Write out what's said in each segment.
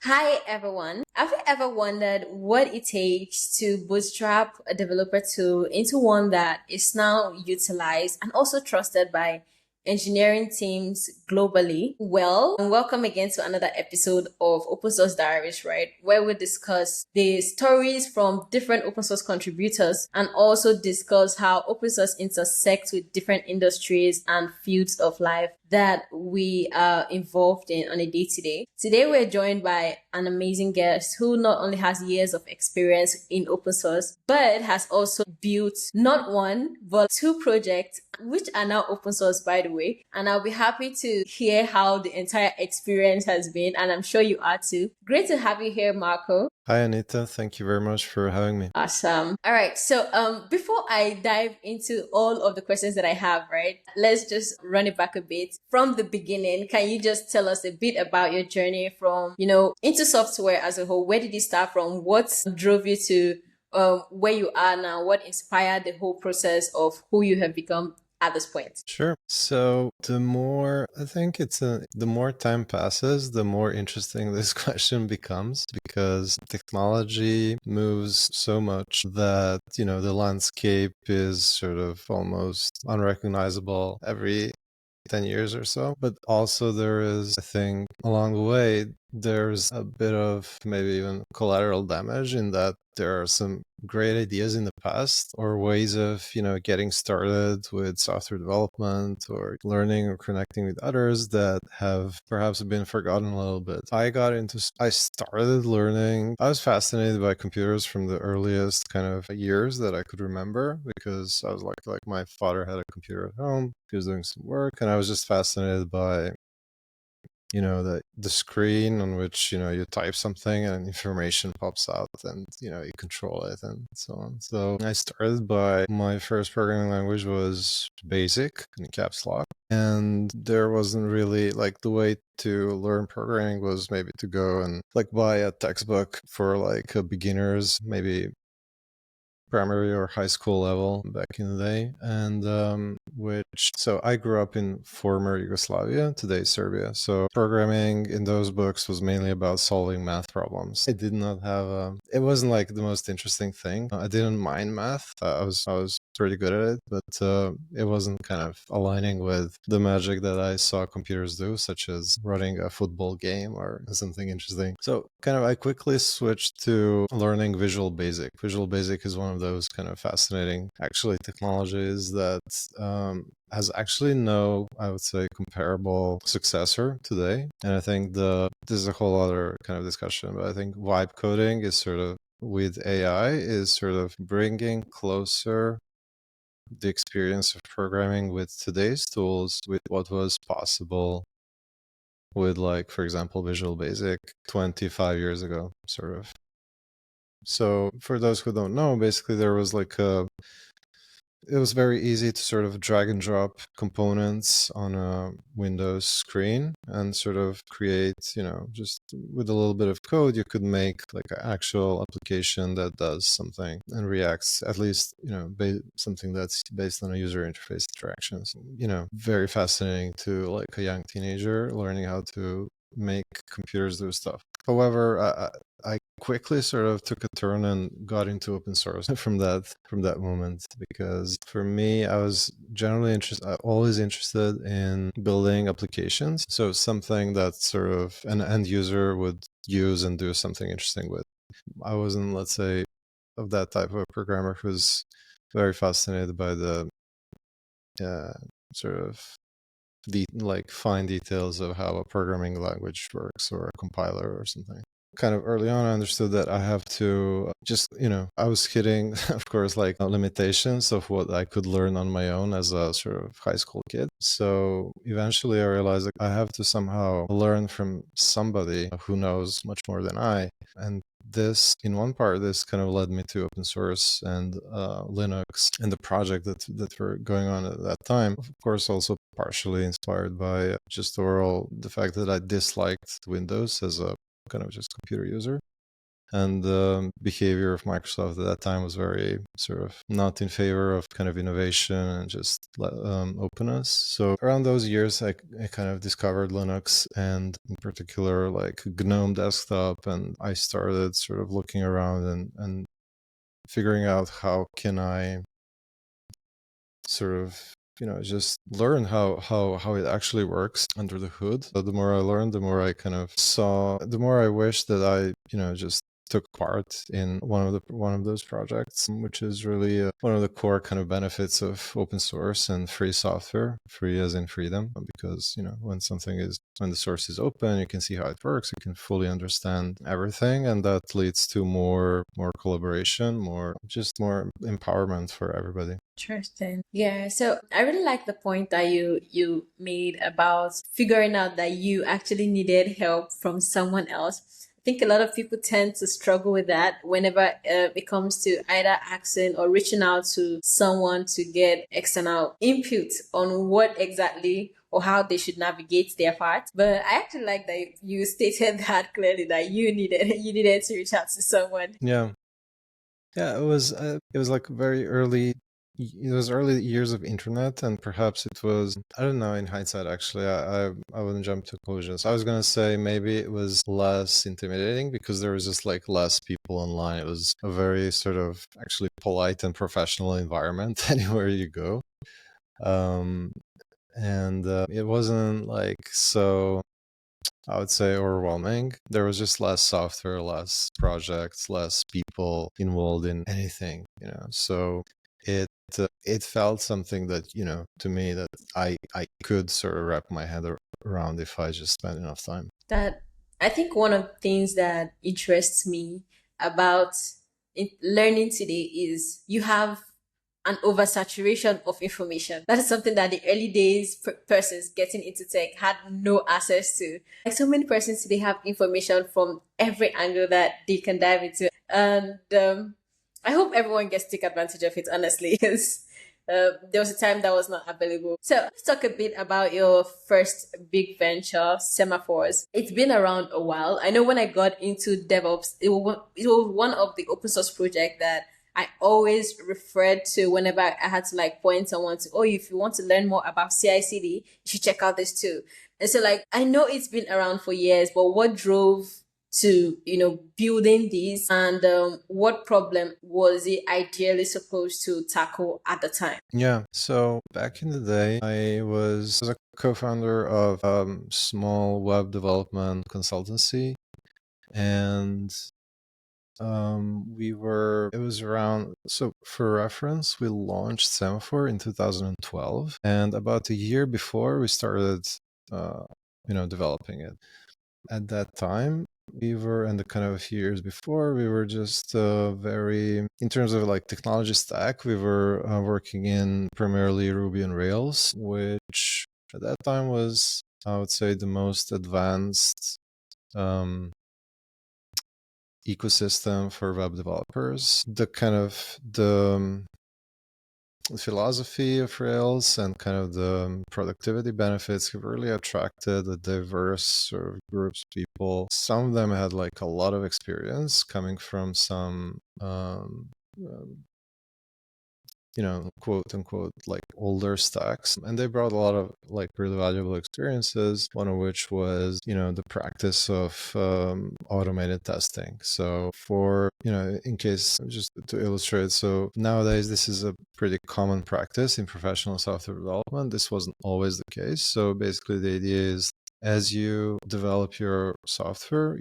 Hi everyone. Have you ever wondered what it takes to bootstrap a developer tool into one that is now utilized and also trusted by engineering teams globally? Well, welcome again to another episode of Open Source Diaries, right? Where we discuss the stories from different open source contributors and also discuss how open source intersects with different industries and fields of life that we are involved in on a day to day. Today, we're joined by an amazing guest who not only has years of experience in open source, but has also built not one, but two projects, which are now open source, by the way. And I'll be happy to hear how the entire experience has been. And I'm sure you are too. Great to have you here, Marco. Hi, Anita. Thank you very much for having me. Awesome. All right. So, before I dive into all of the questions that I have, right, let's just run it back a bit from the beginning. Can you just tell us a bit about your journey from, into software as a whole? Where did you start from? What drove you to, where you are now? What inspired the whole process of who you have become at this point? Sure. So the more the more time passes, the more interesting this question becomes because technology moves so much that, the landscape is sort of almost unrecognizable every 10 years or so. But also there is, I think, along the way, there's a bit of maybe even collateral damage in that there are some great ideas in the past or ways of, getting started with software development or learning or connecting with others that have perhaps been forgotten a little bit. I started learning. I was fascinated by computers from the earliest kind of years that I could remember because I was like my father had a computer at home. He was doing some work and I was just fascinated by the screen on which you type something and information pops out and you control it and so on. So I started by my first programming language was basic in caps lock, and there wasn't really like the way to learn programming was maybe to go and like buy a textbook for like a beginners, maybe primary or high school level back in the day. And so I grew up in former Yugoslavia, today Serbia. So programming in those books was mainly about solving math problems. I did not have it wasn't like the most interesting thing. I didn't mind math. I was pretty good at it, but it wasn't kind of aligning with the magic that I saw computers do, such as running a football game or something interesting. So kind of I quickly switched to learning Visual Basic. Visual Basic is one of those kind of fascinating, actually, technologies that has actually no, I would say, comparable successor today. And I think this is a whole other kind of discussion, but I think vibe coding is sort of with AI is sort of bringing closer the experience of programming with today's tools with what was possible with, like, for example, Visual Basic 25 years ago, sort of. So for those who don't know, basically there was like it was very easy to sort of drag and drop components on a Windows screen and sort of create, just with a little bit of code, you could make like an actual application that does something and reacts, at least, something that's based on a user interface interactions. Very fascinating to like a young teenager learning how to make computers do stuff. However, I quickly sort of took a turn and got into open source from that moment, because for me, I was always interested in building applications. So something that sort of an end user would use and do something interesting with. I wasn't, let's say, of that type of programmer who's very fascinated by the sort of fine details of how a programming language works or a compiler or something. Kind of early on, I understood that I have to just, I was hitting, of course, like limitations of what I could learn on my own as a sort of high school kid. So eventually I realized that I have to somehow learn from somebody who knows much more than I. And this, in one part, this kind of led me to open source and Linux and the project that were going on at that time. Of course, also partially inspired by just overall the fact that I disliked Windows as a kind of just computer user. And the behavior of Microsoft at that time was very sort of not in favor of kind of innovation and just openness. So around those years, I kind of discovered Linux, and in particular like GNOME desktop, and I started sort of looking around and figuring out how can I sort of just learn how it actually works under the hood. So the more I learned, the more I kind of saw, the more I wish that I just took part in one of those projects, which is really one of the core kind of benefits of open source and free software. Free as in freedom, because when the source is open, you can see how it works, you can fully understand everything, and that leads to more collaboration, more empowerment for everybody. Interesting. Yeah, so I really like the point that you made about figuring out that you actually needed help from someone else. I think a lot of people tend to struggle with that whenever it comes to either asking or reaching out to someone to get external input on what exactly or how they should navigate their part. But I actually like that you stated that clearly, that you needed to reach out to someone. Yeah. Yeah, it was like very early. It was early years of internet, and perhaps it was, I don't know, in hindsight. Actually, I wouldn't jump to conclusions. I was gonna say maybe it was less intimidating because there was just like less people online. It was a very sort of actually polite and professional environment anywhere you go. Um, and it wasn't like so, I would say, overwhelming. There was just less software, less projects, less people involved in anything. So it it felt something that, to me, that I could sort of wrap my head around if I just spent enough time. That I think one of the things that interests me about learning today is you have an oversaturation of information. That is something that the early days persons getting into tech had no access to. Like so many persons today have information from every angle that they can dive into, and I hope everyone gets to take advantage of it. Honestly, because there was a time that was not available. So let's talk a bit about your first big venture, Semaphores. It's been around a while. I know when I got into DevOps, it was one of the open source project that I always referred to whenever I had to like point someone to, oh, if you want to learn more about CI/CD, you should check out this too. And so like, I know it's been around for years, but what drove to building these, and what problem was it ideally supposed to tackle at the time? Yeah. So back in the day, I was a co-founder of a small web development consultancy, and it was around, so for reference, we launched Semaphore in 2012, and about a year before we started, uh, developing it. At that time, and the kind of a few years before, we were just in terms of like technology stack, we were working in primarily Ruby on Rails, which at that time was, I would say, the most advanced um, ecosystem for web developers. The philosophy of Rails and kind of the productivity benefits have really attracted a diverse sort of groups of people. Some of them had like a lot of experience coming from some quote unquote, like older stacks. And they brought a lot of like really valuable experiences, one of which was, the practice of automated testing. So in case, just to illustrate, so nowadays this is a pretty common practice in professional software development. This wasn't always the case. So basically the idea is, as you develop your software,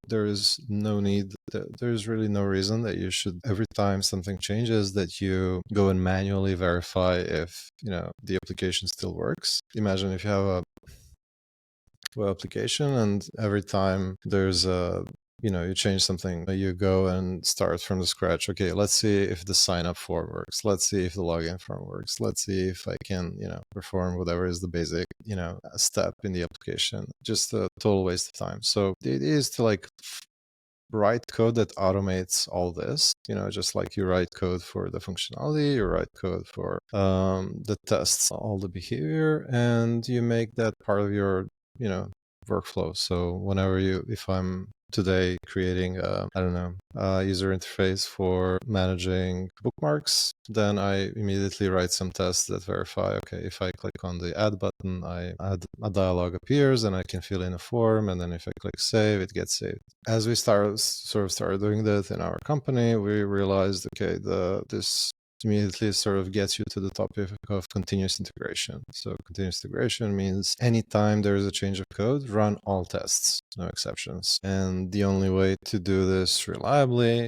there's really no reason that you should, every time something changes, that you go and manually verify if the application still works. Imagine if you have a web application, and every time there's you change something, you go and start from the scratch. Okay, let's see if the sign up form works, let's see if the login form works, let's see if I can perform whatever is the basic step in the application. Just a total waste of time. So the idea is to like write code that automates all this, just like you write code for the functionality, you write code for the tests, all the behavior, and you make that part of your workflow. So if I'm today creating I don't know, a user interface for managing bookmarks, then I immediately write some tests that verify, okay, if I click on the add button, a dialog appears and I can fill in a form, and then if I click save, it gets saved. As we started doing that in our company, we realized, okay, this immediately sort of gets you to the topic of continuous integration. So continuous integration means anytime there is a change of code, run all tests, no exceptions. And the only way to do this reliably,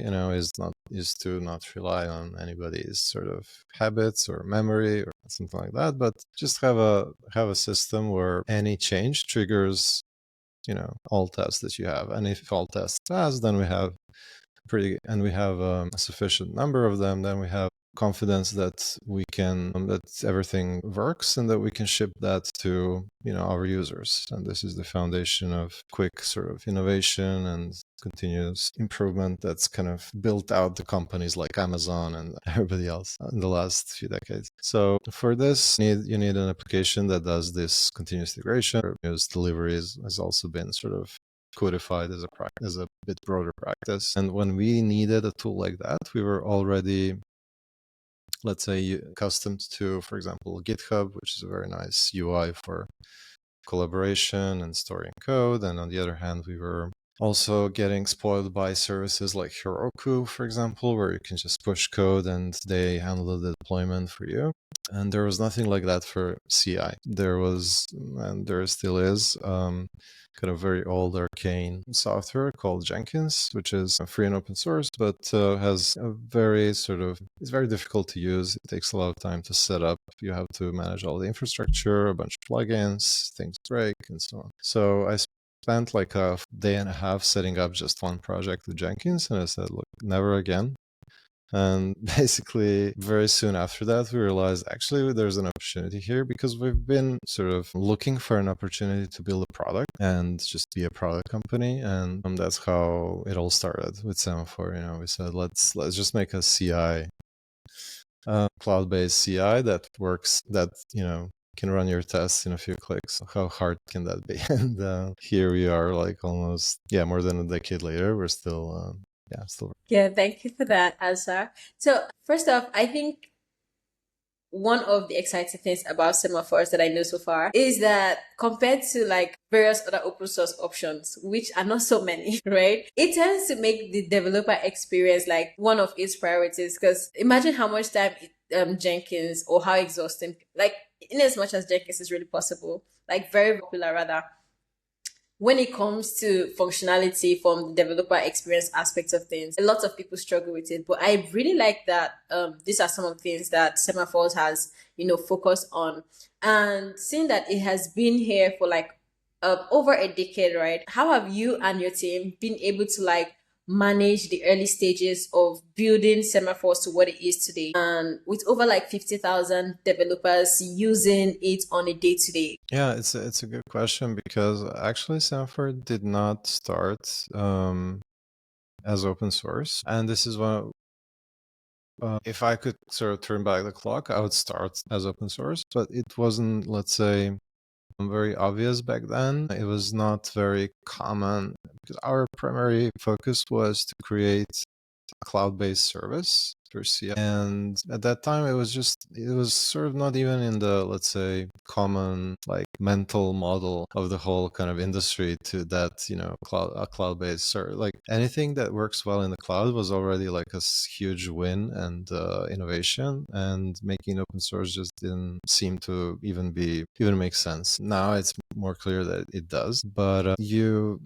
is to not rely on anybody's sort of habits or memory or something like that, but just have a system where any change triggers, all tests that you have. And if all tests pass, then we have a sufficient number of them, then we have confidence that that everything works and that we can ship that to our users. And this is the foundation of quick sort of innovation and continuous improvement that's kind of built out the companies like Amazon and everybody else in the last few decades. So for this, you need an application that does this continuous integration. Continuous delivery has also been sort of codified as a bit broader practice. And when we needed a tool like that, we were already, let's say, accustomed to, for example, GitHub, which is a very nice UI for collaboration and storing code. And on the other hand, we were also getting spoiled by services like Heroku, for example, where you can just push code and they handle the deployment for you. And there was nothing like that for CI. There was, and there still is, kind of very old arcane software called Jenkins, which is free and open source, but has a it's very difficult to use. It takes a lot of time to set up. You have to manage all the infrastructure, a bunch of plugins, things break, and so on. So I spent like a day and a half setting up just one project with Jenkins, and I said, look, never again. And basically, very soon after that, we realized actually there's an opportunity here, because we've been sort of looking for an opportunity to build a product and just be a product company. And that's how it all started with Semaphore. We said, let's just make a CI, cloud-based CI that works, that, can run your tests in a few clicks. How hard can that be? And here we are, like almost, more than a decade later. We're still, still. Yeah, thank you for that answer. So, first off, I think one of the exciting things about semaphores that I know so far is that compared to like various other open source options, which are not so many, right? It tends to make the developer experience like one of its priorities. Because imagine how much time Jenkins, or how exhausting, like in as much as Jenkins is really possible, like very popular rather, when it comes to functionality from the developer experience aspect of things, a lot of people struggle with it. But I really like that these are some of the things that Semaphores has, focused on. And seeing that it has been here for like over a decade, right? How have you and your team been able to like manage the early stages of building Semaphores to what it is today, and with over like 50,000 developers using it on a day to day? Yeah, it's a good question, because actually Semaphore did not start as open source, and this is one. If I could sort of turn back the clock, I would start as open source, but it wasn't, let's say, very obvious back then. It was not very common, because our primary focus was to create a cloud-based service through CI. And at that time, it was sort of not even in the, let's say, common like mental model of the whole kind of industry to that, a cloud-based service. Like anything that works well in the cloud was already like a huge win and innovation, and making open source just didn't seem to even make sense. Now it's more clear that it does, but your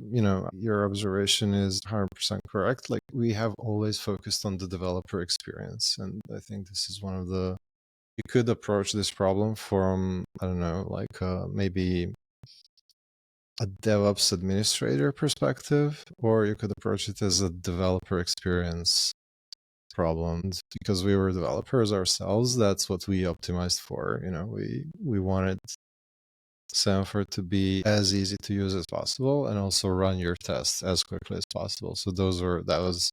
observation is 100% correct. Like we have always focused on the developer experience, and I think this is one of the, you could approach this problem from, I don't know, like maybe a DevOps administrator perspective, or you could approach it as a developer experience problem. Because we were developers ourselves, that's what we optimized for. We wanted Semaphore to be as easy to use as possible, and also run your tests as quickly as possible. So that was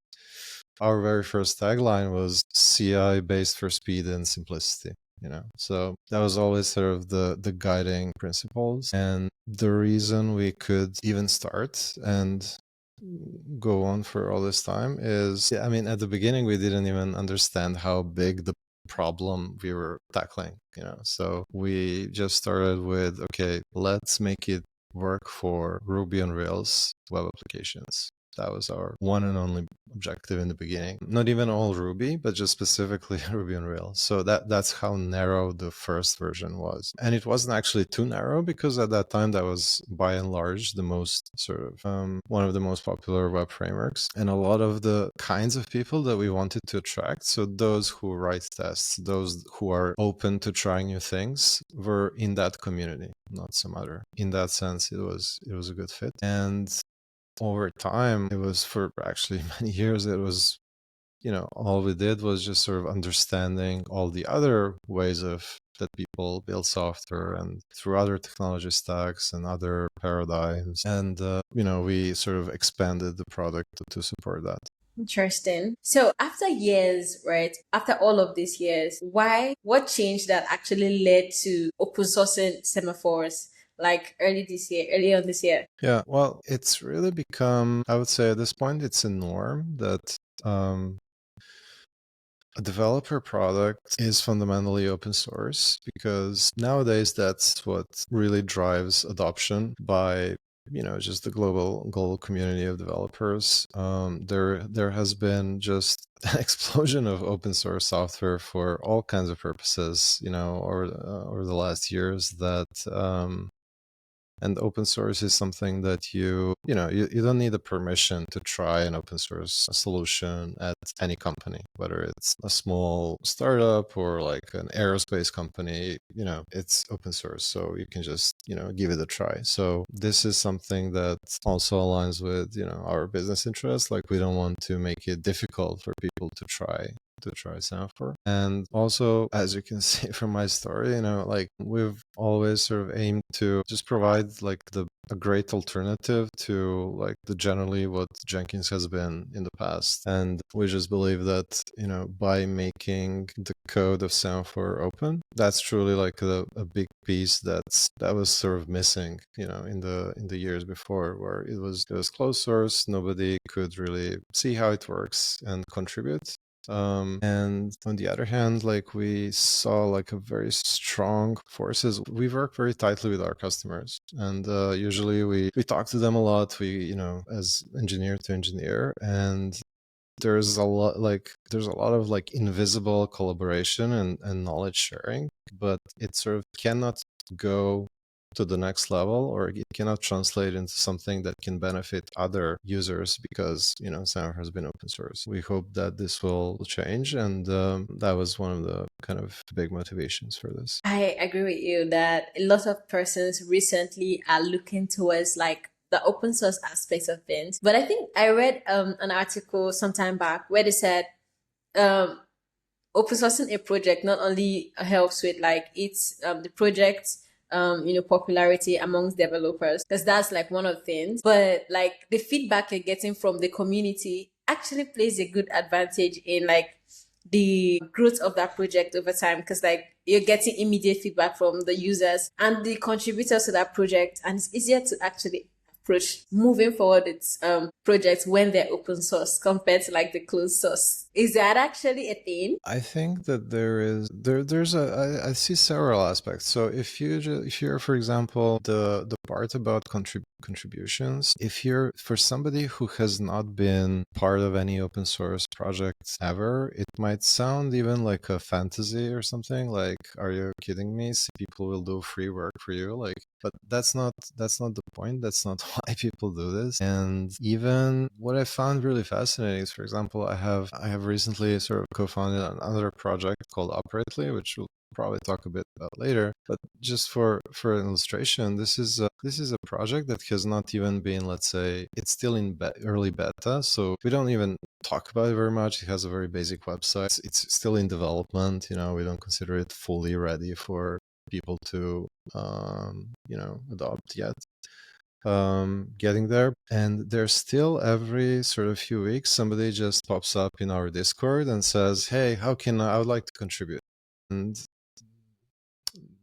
our very first tagline, was CI based for speed and simplicity. So that was always sort of the guiding principles, and the reason we could even start and go on for all this time is, I mean, at the beginning, we didn't even understand how big the problem we were tackling, So we just started with, okay, let's make it work for Ruby on Rails web applications. That was our one and only objective in the beginning. Not even all Ruby, but just specifically Ruby on Rails. So that's how narrow the first version was. And it wasn't actually too narrow, because at that time that was by and large the most sort of one of the most popular web frameworks. And a lot of the kinds of people that we wanted to attract, so those who write tests, those who are open to trying new things, were in that community, not some other. In that sense, it was a good fit. And over time, it was, for actually many years, it was, all we did was just sort of understanding all the other ways of that people build software, and through other technology stacks and other paradigms. And, we sort of expanded the product to support that. Interesting. So after years, right? After all of these years, what changed that actually led to open sourcing semaphores like early on this year? Yeah, well, it's really become, I would say at this point, it's a norm that um, a developer product is fundamentally open source, because nowadays that's what really drives adoption by just the global community of developers. There has been just an explosion of open source software for all kinds of purposes, over the last years, that and open source is something that you don't need a permission to try an open source solution at any company, whether it's a small startup or like an aerospace company. It's open source, so you can just give it a try. So this is something that also aligns with our business interests. Like, we don't want to make it difficult for people to try Semaphore. And also, as you can see from my story, like, we've always sort of aimed to just provide like a great alternative to like the generally what Jenkins has been in the past. And we just believe that, by making the code of Semaphore open, that's truly like a big piece that was sort of missing, in the years before, where it was closed source, nobody could really see how it works and contribute. And on the other hand, like, we saw like a very strong forces. We work very tightly with our customers, and usually we talk to them a lot. We, as engineer to engineer, and there's a lot of like invisible collaboration and knowledge sharing, but it sort of cannot go to the next level, or it cannot translate into something that can benefit other users, because Semaphore has been open source. We hope that this will change, and that was one of the kind of big motivations for this. I agree with you that a lot of persons recently are looking towards like the open source aspects of things. But I think I read an article sometime back where they said um, open sourcing a project not only helps with like its the project popularity amongst developers, because that's like one of the things, but like the feedback you're getting from the community actually plays a good advantage in like the growth of that project over time, because like you're getting immediate feedback from the users and the contributors to that project, and it's easier to actually approach moving forward its projects when they're open source compared to like the closed source. Is that actually a thing? I think that I see several aspects. So if you're, for example, the part about contributions, if you're, for somebody who has not been part of any open source projects ever, it might sound even like a fantasy or something. Like, are you kidding me? People will do free work for you, like. But that's not the point. That's not why people do this. And even what I found really fascinating is, for example, I have recently sort of co-founded another project called Operately, which we'll probably talk a bit about later. But just for an illustration, this is a project that has not even been, let's say, it's still in early beta, so we don't even talk about it very much. It has a very basic website. It's still in development. We don't consider it fully ready for people to adopt yet. Getting there, and there's still, every sort of few weeks, somebody just pops up in our Discord and says, hey, I would like to contribute. And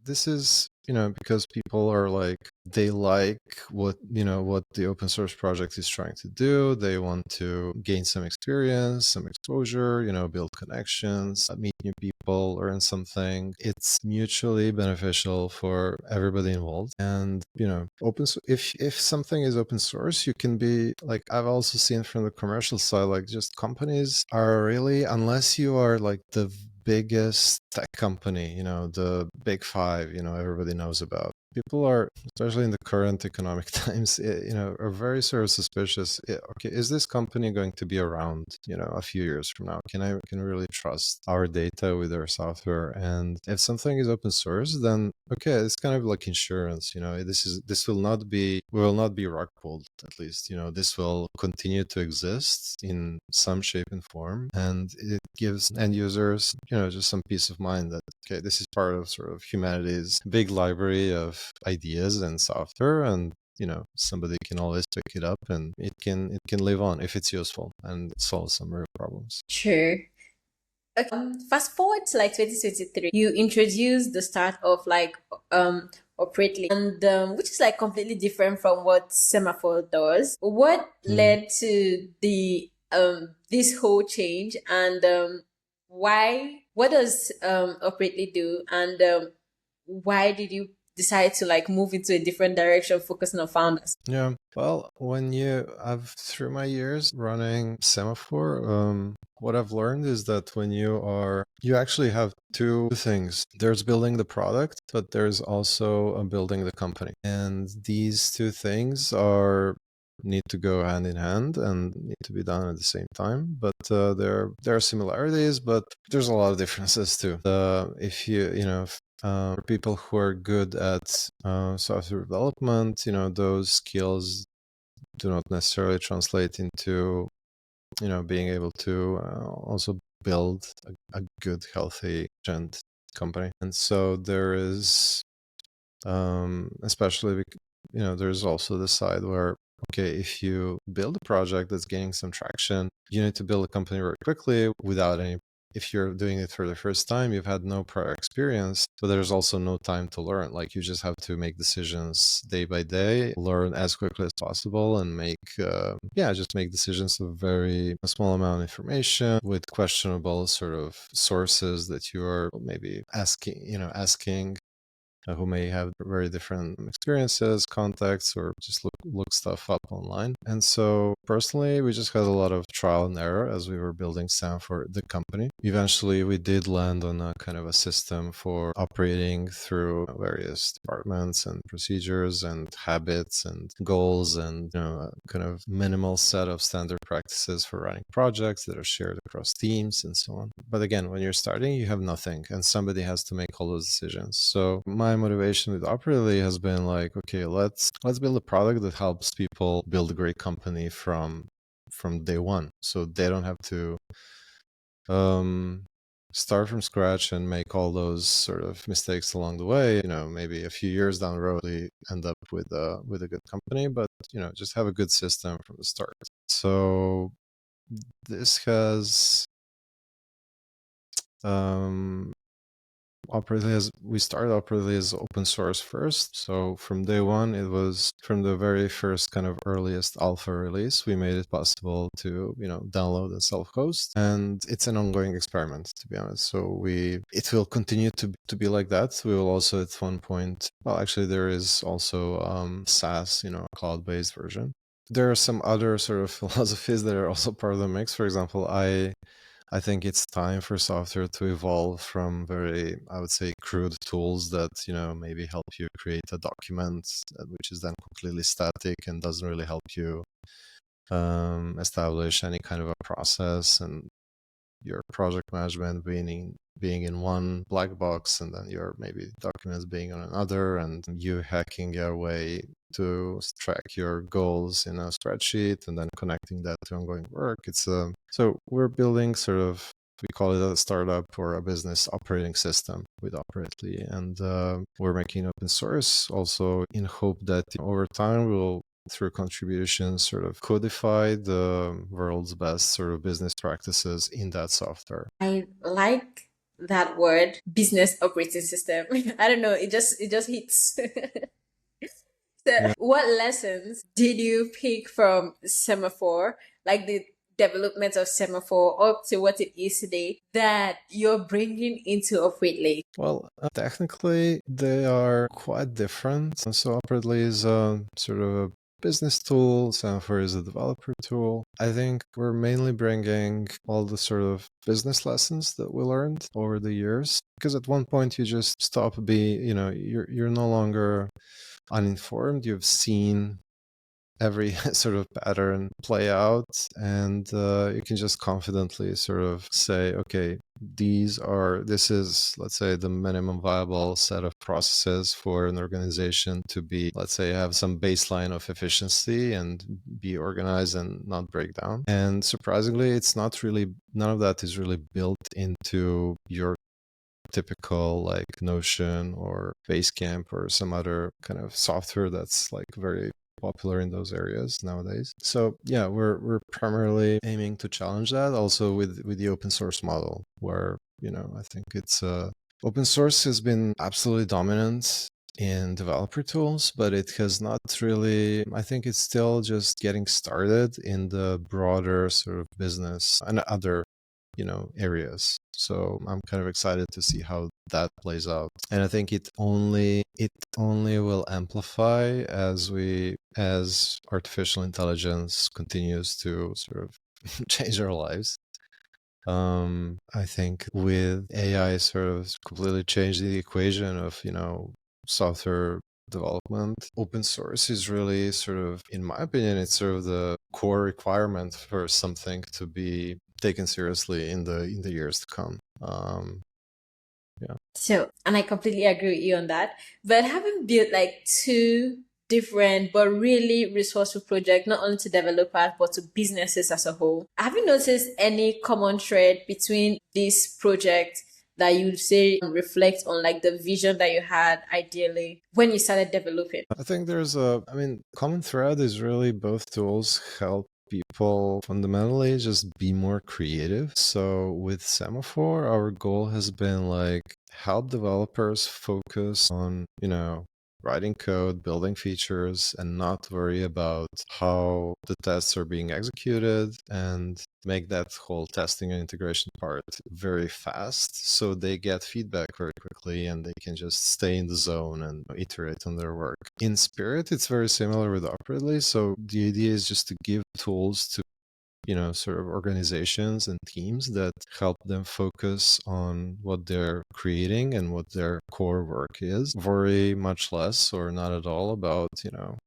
this is because people are like, they like what the open source project is trying to do. They want to gain some experience, some exposure, build connections, meet new people, learn something. It's mutually beneficial for everybody involved. And if something is open source, you can be like, I've also seen from the commercial side, like, just companies are really, unless you are like the biggest tech company, the big five, everybody knows about. People are, especially in the current economic times, are very sort of suspicious. Okay, is this company going to be around, a few years from now? Can I really trust our data with our software? And if something is open source, then okay, it's kind of like insurance. This will not be, we will not be rug pulled. At least, this will continue to exist in some shape and form, and it gives end users, just some peace of mind that okay, this is part of sort of humanity's big library of ideas and software, and somebody can always pick it up, and it can live on if it's useful and solve some real problems. Sure. Okay. Fast forward to like 2023, you introduced the start of like Operately, and which is like completely different from what Semaphore does. What Mm. led to the this whole change, and why? What does Operately do, and why did you decide to like move into a different direction, focusing on founders? Yeah. Well, I've through my years running Semaphore, what I've learned is that you actually have two things. There's building the product, but there's also building the company. And these two things need to go hand in hand and need to be done at the same time. But there are similarities, but there's a lot of differences too. If for people who are good at software development, those skills do not necessarily translate into, being able to also build a good, healthy, efficient company. And so there is, especially, there's also the side where, okay, if you build a project that's gaining some traction, you need to build a company very quickly without any. If you're doing it for the first time, you've had no prior experience, so there's also no time to learn. Like, you just have to make decisions day by day, learn as quickly as possible, and just make decisions of very a small amount of information with questionable sort of sources that you are maybe asking who may have very different experiences, contexts, or just look stuff up online. And so personally, we just had a lot of trial and error as we were building for the company. Eventually, we did land on a kind of a system for operating through various departments and procedures and habits and goals, and a kind of minimal set of standard practices for running projects that are shared across teams and so on. But again, when you're starting, you have nothing, and somebody has to make all those decisions. So my motivation with Operately has been like, okay, let's build a product that helps people build a great company from day one, so they don't have to start from scratch and make all those sort of mistakes along the way. Maybe a few years down the road, they end up with a good company, but just have a good system from the start. So this has we started Operately as open source first. So from day one, it was from the very first kind of earliest alpha release, we made it possible to, download and self-host. And it's an ongoing experiment, to be honest. So it will continue to be like that. We will also at one point, well, actually there is also SaaS, a cloud-based version. There are some other sort of philosophies that are also part of the mix. For example, I think it's time for software to evolve from very, I would say, crude tools that, maybe help you create a document, which is then completely static and doesn't really help you establish any kind of a process, and your project management being in one black box, and then your maybe documents being on another, and you hacking your way to track your goals in a spreadsheet and then connecting that to ongoing work. So we're building sort of, we call it a startup or a business operating system with Operately, and we're making open source also in hope that over time we'll, through contributions, sort of codify the world's best sort of business practices in that software. I like that word, business operating system. I don't know, it just hits. So, Yeah. what lessons did you pick from Semaphore, like the development of Semaphore up to what it is today, that you're bringing into Operately? Well, technically, they are quite different. So, Operately is a sort of a business tool, Semaphore is a developer tool. I think we're mainly bringing all the sort of business lessons that we learned over the years. Because at one point, you just stop you're no longer uninformed. You've seen every sort of pattern play out, and you can just confidently sort of say, okay, this is, let's say, the minimum viable set of processes for an organization to be, let's say, have some baseline of efficiency and be organized and not break down. And surprisingly, it's not really, none of that is really built into your typical like Notion or Basecamp or some other kind of software that's like very popular in those areas nowadays. So yeah, we're primarily aiming to challenge that also with the open source model, where I think it's open source has been absolutely dominant in developer tools, but it has not really, I think it's still just getting started in the broader sort of business and other areas. So I'm kind of excited to see how that plays out. And I think it only will amplify as artificial intelligence continues to sort of change our lives. I think with AI sort of completely changed the equation of, software development. Open source is really sort of, in my opinion, it's sort of the core requirement for something to be taken seriously in the years to come. Yeah. So, and I completely agree with you on that. But having built like two different but really resourceful projects, not only to developers but to businesses as a whole, have you noticed any common thread between this project that you'd say reflects on like the vision that you had ideally when you started developing? I think common thread is really both tools help people fundamentally just be more creative. So with Semaphore, our goal has been like help developers focus on, writing code, building features, and not worry about how the tests are being executed, and make that whole testing and integration part very fast so they get feedback very quickly and they can just stay in the zone and iterate on their work. In spirit, it's very similar with Operately. So the idea is just to give tools to sort of organizations and teams that help them focus on what they're creating and what their core work is. Worry much less or not at all about,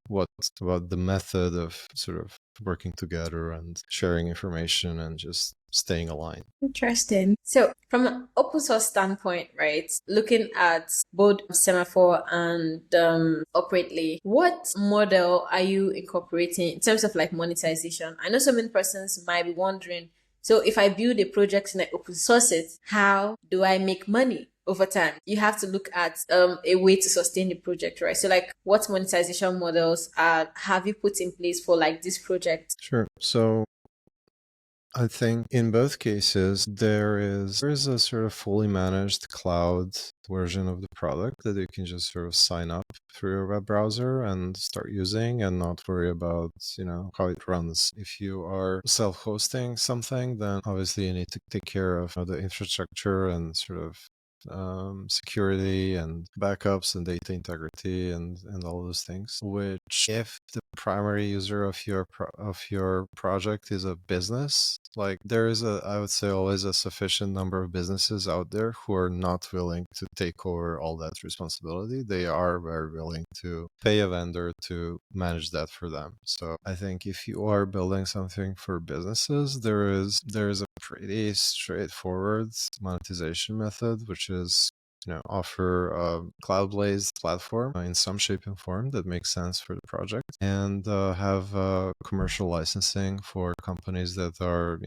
what about the method of sort of working together and sharing information and just staying aligned. Interesting. So, from an open source standpoint, right, looking at both Semaphore and Operately, what model are you incorporating in terms of like monetization? I know so many persons might be wondering, so if I build a project and I open source it, how do I make money? Over time, you have to look at a way to sustain the project, right? So, like, what monetization models have you put in place for like this project? Sure. So I think in both cases there is a sort of fully managed cloud version of the product that you can just sort of sign up through your web browser and start using and not worry about, how it runs. If you are self-hosting something, then obviously you need to take care of the infrastructure and sort of security and backups and data integrity and all those things, which if the primary user of your project is a business, like there is I would say always a sufficient number of businesses out there who are not willing to take over all that responsibility. They are very willing to pay a vendor to manage that for them. So I think if you are building something for businesses, there is a pretty straightforward monetization method, which is offer a cloud-based platform in some shape and form that makes sense for the project, and have commercial licensing for companies that are,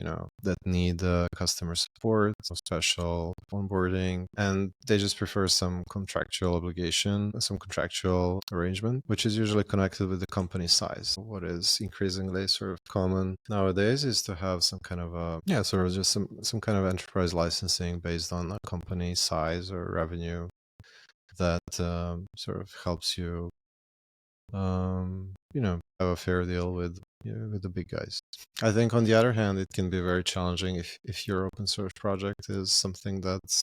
that need customer support, some special onboarding, and they just prefer some contractual obligation, some contractual arrangement, which is usually connected with the company size. What is increasingly sort of common nowadays is to have some kind of sort of just some kind of enterprise licensing based on a company size or revenue that sort of helps you, have a fair deal with the big guys. I think on the other hand, it can be very challenging if your open source project is something that's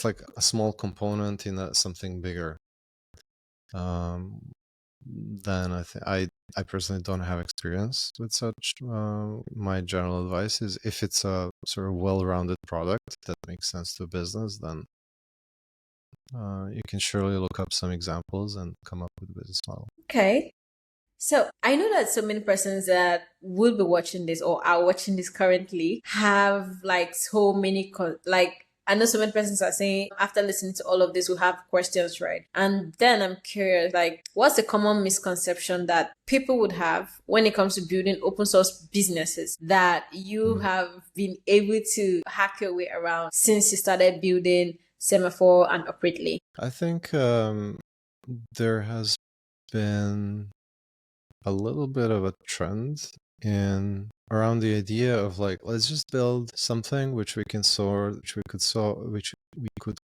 like a small component in something bigger. Then I personally don't have experience with such. My general advice is, if it's a sort of well-rounded product that makes sense to business, then you can surely look up some examples and come up with a business model. Okay. So I know that so many persons that will be watching this or are watching this currently have like so many like I know so many persons are saying after listening to all of this will have questions, right? And then I'm curious, like, what's the common misconception that people would have when it comes to building open source businesses that you have been able to hack your way around since you started building Semaphore and Operately? I think there has been a little bit of a trend in around the idea of, like, let's just build something which we could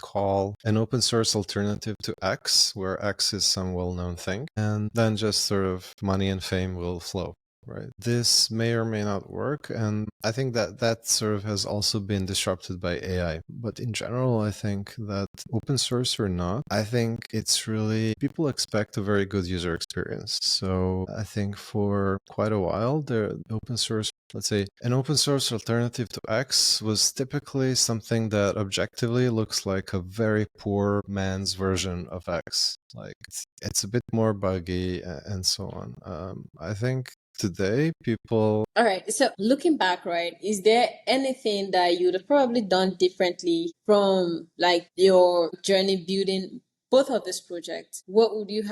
call an open source alternative to X, where X is some well-known thing, and then just sort of money and fame will flow. Right. This may or may not work, and I think that sort of has also been disrupted by AI. But in general, I think that open source or not, I think it's really, people expect a very good user experience. So I think for quite a while, the open source, let's say, an open source alternative to X was typically something that objectively looks like a very poor man's version of X. Like, it's a bit more buggy and so on. I think today people. All right. So looking back, right, is there anything that you'd have probably done differently from like your journey building both of these projects? What would you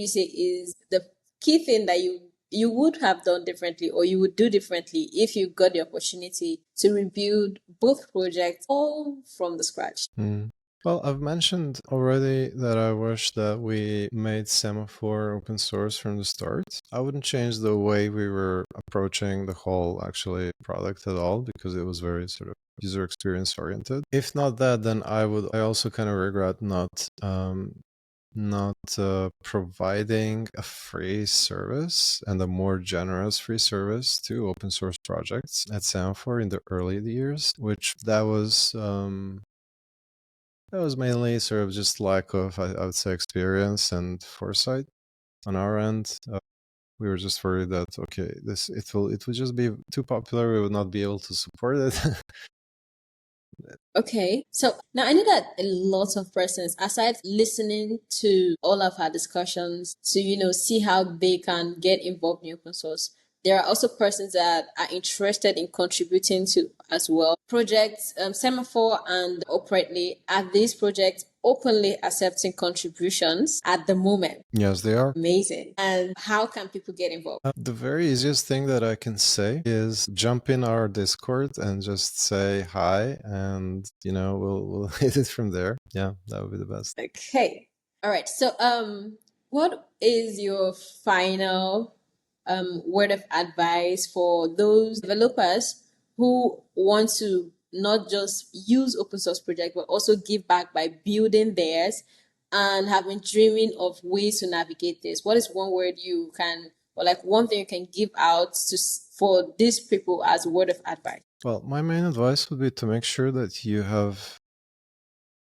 say is the key thing that you would have done differently or you would do differently if you got the opportunity to rebuild both projects all from the scratch? Well, I've mentioned already that I wish that we made Semaphore open source from the start. I wouldn't change the way we were approaching the whole actually product at all, because it was very sort of user experience oriented. If not that, then I also kind of regret not providing a free service and a more generous free service to open source projects at Semaphore in the early years, which that was mainly sort of just lack of, I would say, experience and foresight on our end. We were just worried that, okay, it would just be too popular. We would not be able to support it. Okay, so now I know that a lot of persons, aside listening to all of our discussions to, see how they can get involved in open source, there are also persons that are interested in contributing to as well. Projects, Semaphore and Operately, are these projects openly accepting contributions at the moment? Yes, they are. Amazing. And how can people get involved? The very easiest thing that I can say is jump in our Discord and just say hi, and we'll hit it from there. Yeah, that would be the best. Okay. All right. So, what is your final word of advice for those developers who want to not just use open source project but also give back by building theirs and have been dreaming of ways to navigate this? What is one word you can, or like one thing you can give out for these people as a word of advice? Well, my main advice would be to make sure that you have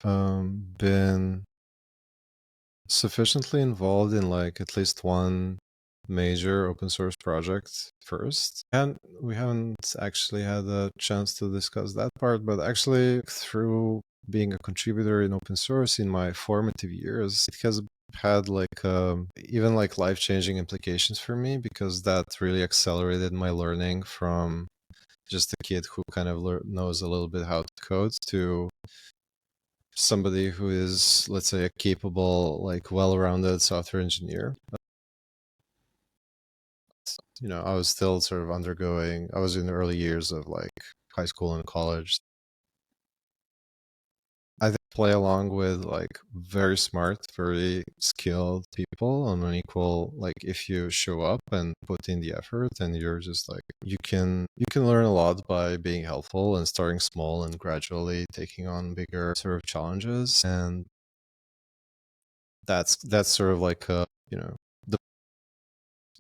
been sufficiently involved in like at least one major open source project first. And we haven't actually had a chance to discuss that part, but actually through being a contributor in open source in my formative years, it has had like even like life-changing implications for me, because that really accelerated my learning from just a kid who kind of knows a little bit how to code to somebody who is, let's say, a capable, like well-rounded software engineer. I was still sort of I was in the early years of like high school and college. I think play along with like very smart, very skilled people on an equal, like if you show up and put in the effort, and you're just like you can learn a lot by being helpful and starting small and gradually taking on bigger sort of challenges. And that's sort of like the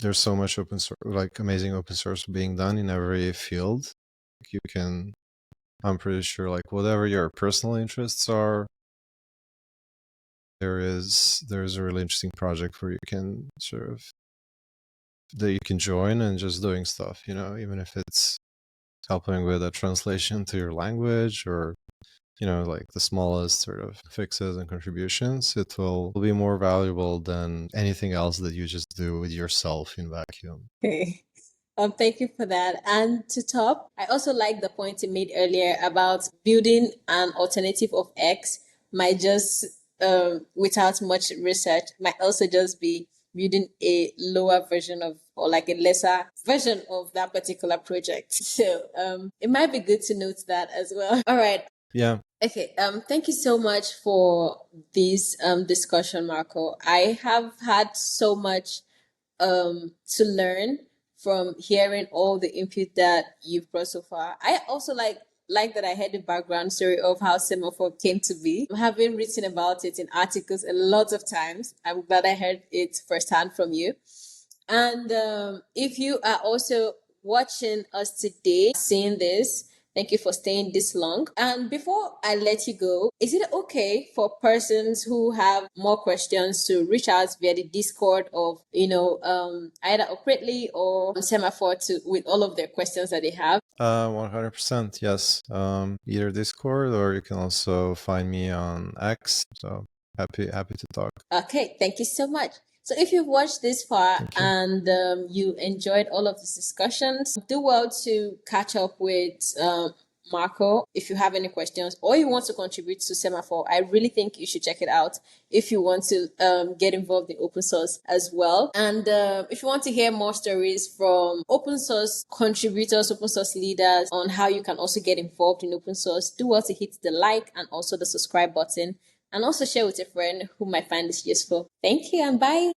there's so much open source, like amazing open source being done in every field. You can, I'm pretty sure, like whatever your personal interests are, there's a really interesting project where you can sort of that you can join and just doing stuff, even if it's helping with a translation to your language, or like the smallest sort of fixes and contributions. It will be more valuable than anything else that you just do with yourself in vacuum. Okay. Thank you for that. And to top, I also like the point you made earlier about building an alternative of X might just, without much research, might also just be building a lower version of, or like a lesser version of that particular project. So, it might be good to note that as well. All right. Yeah. Okay. Thank you so much for this discussion, Marco. I have had so much to learn from hearing all the input that you've brought so far. I also like that I heard the background story of how Semaphore came to be. Having written about it in articles a lot of times, I'm glad I heard it firsthand from you. And if you are also watching us today, seeing this, thank you for staying this long. And before I let you go, is it okay for persons who have more questions to reach out via the Discord of, either Operately or Semaphore with all of their questions that they have? 100%, yes. Either Discord, or you can also find me on X. So happy to talk. Okay, thank you so much. So if you've watched this far and you enjoyed all of these discussions, do well to catch up with Marco if you have any questions or you want to contribute to Semaphore. I really think you should check it out if you want to get involved in open source as well. And if you want to hear more stories from open source contributors, open source leaders on how you can also get involved in open source, do well to hit the like and also the subscribe button, and also share with a friend who might find this useful. Thank you and bye.